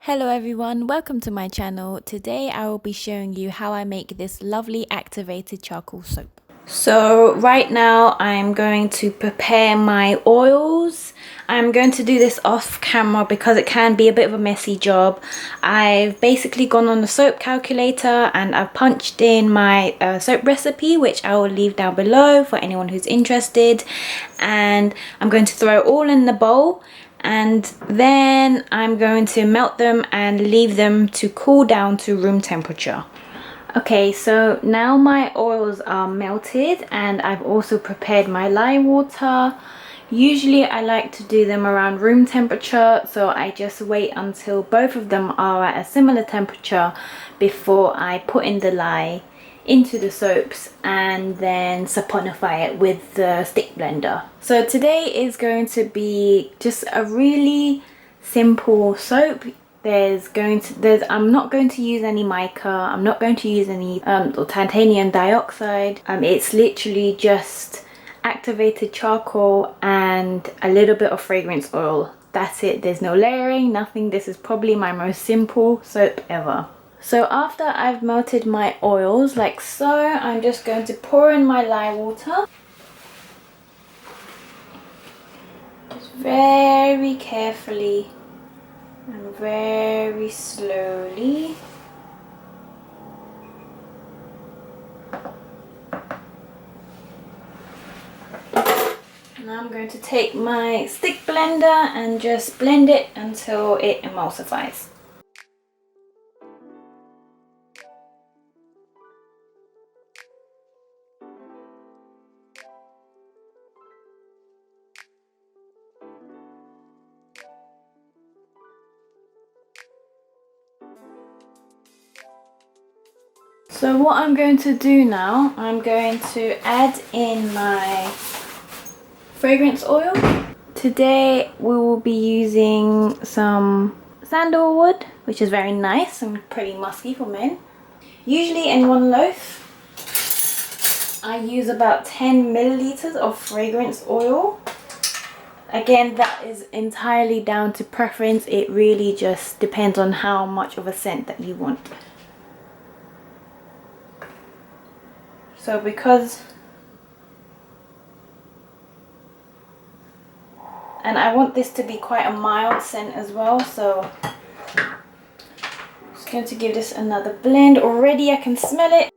Hello everyone, welcome to my channel. Today I will be showing you how I make this lovely activated charcoal soap. So right now I'm going to prepare my oils. I'm going to do this off camera because it can be a bit of a messy job. I've basically gone on the soap calculator and I've punched in my soap recipe, which I will leave down below for anyone who's interested. And I'm going to throw it all in the bowl. And then I'm going to melt them and leave them to cool down to room temperature. Okay, so now my oils are melted and I've also prepared my lye water. Usually I like to do them around room temperature, so I just wait until both of them are at a similar temperature before I put in the lye into the soaps and then saponify it with the stick blender. So today is going to be just a really simple soap. I'm not going to use any mica, I'm not going to use any or titanium dioxide. It's literally just activated charcoal and a little bit of fragrance oil. That's it. There's no layering, nothing. This is probably my most simple soap ever. So after I've melted my oils like so, I'm just going to pour in my lye water. Just very carefully and very slowly. Now I'm going to take my stick blender and just blend it until it emulsifies. So what I'm going to do now, I'm going to add in my fragrance oil. Today we will be using some sandalwood, which is very nice and pretty musky for men. Usually in one loaf I use about 10 milliliters of fragrance oil. Again, that is entirely down to preference. It really just depends on how much of a scent that you want. So and I want this to be quite a mild scent as well, so I'm just going to give this another blend. Already I can smell it.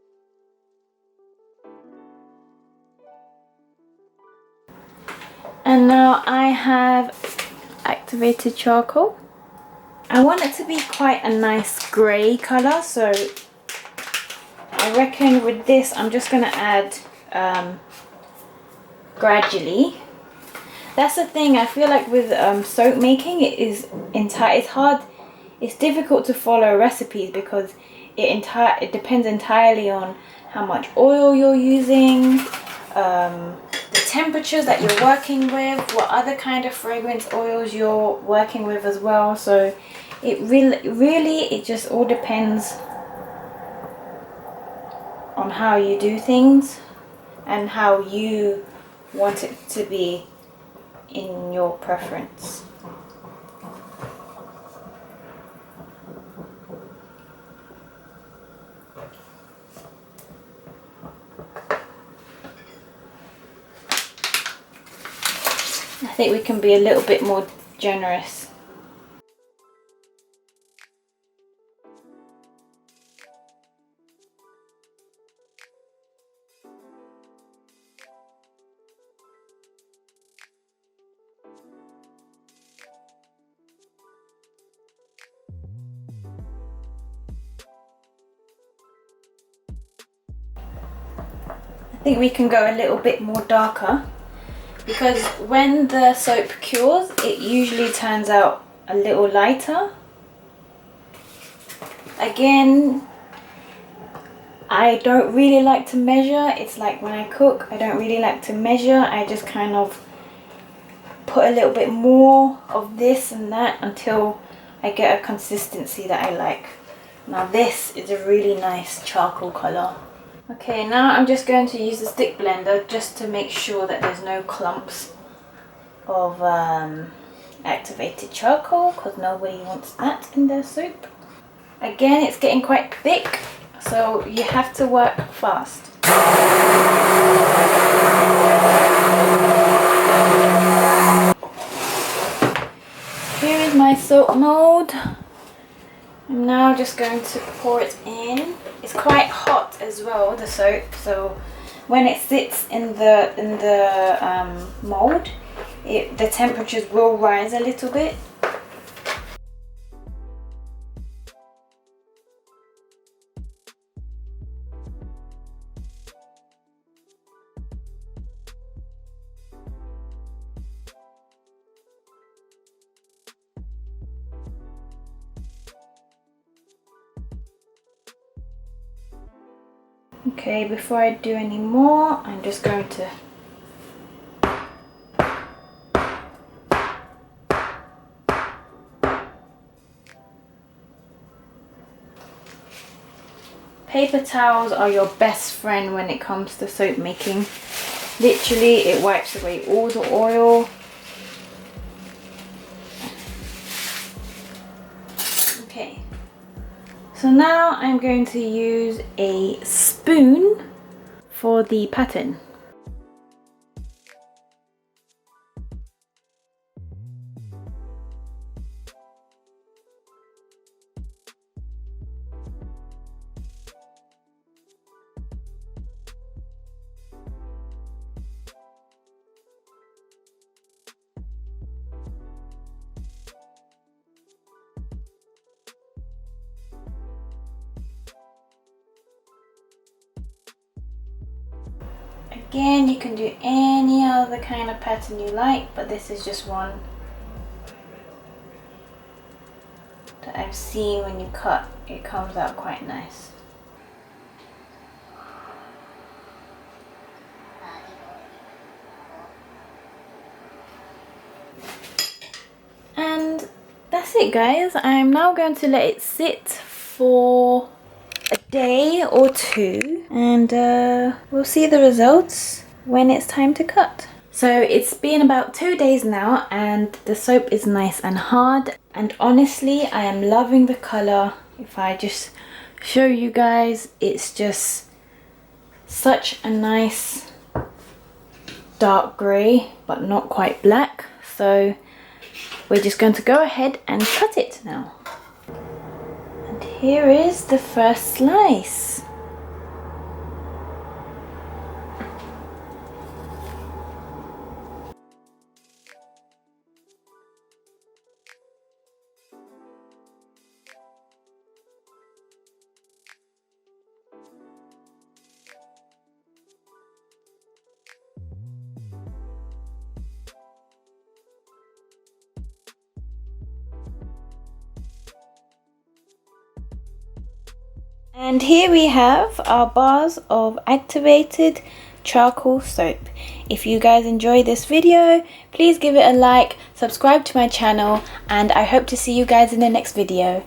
And now I have activated charcoal. I want it to be quite a nice grey colour, so I reckon with this I'm just going to add gradually. That's the thing, I feel like with soap making, it's hard, it's difficult to follow recipes because it depends entirely on how much oil you're using, the temperatures that you're working with, what other kind of fragrance oils you're working with as well. So it really just all depends on how you do things and how you want it to be in your preference. I think we can be a little bit more generous. I think we can go a little bit more darker because when the soap cures, it usually turns out a little lighter. Again, I don't really like to measure. It's like when I cook, I don't really like to measure. I just kind of put a little bit more of this and that until I get a consistency that I like. Now this is a really nice charcoal colour. Okay, now I'm just going to use the stick blender just to make sure that there's no clumps of activated charcoal because nobody wants that in their soup. Again, it's getting quite thick, so you have to work fast. Here is my soap mold. I'm now just going to pour it in. It's quite hot as well, the soap, so when it sits in the mold, the temperatures will rise a little bit. Okay, before I do any more, I'm just going to paper towels are your best friend when it comes to soap making. Literally, it wipes away all the oil. Okay. So now I'm going to use a spoon for the pattern. Again, you can do any other kind of pattern you like, but this is just one that I've seen when you cut, it comes out quite nice. And that's it, guys. I'm now going to let it sit for a day or two, and we'll see the results when it's time to cut. So it's been about 2 days now, and the soap is nice and hard, and honestly I am loving the color. If I just show you guys, it's just such a nice dark grey but not quite black. So we're just going to go ahead and cut it now. Here is the first slice. And here we have our bars of activated charcoal soap. If you guys enjoyed this video, please give it a like, subscribe to my channel, and I hope to see you guys in the next video.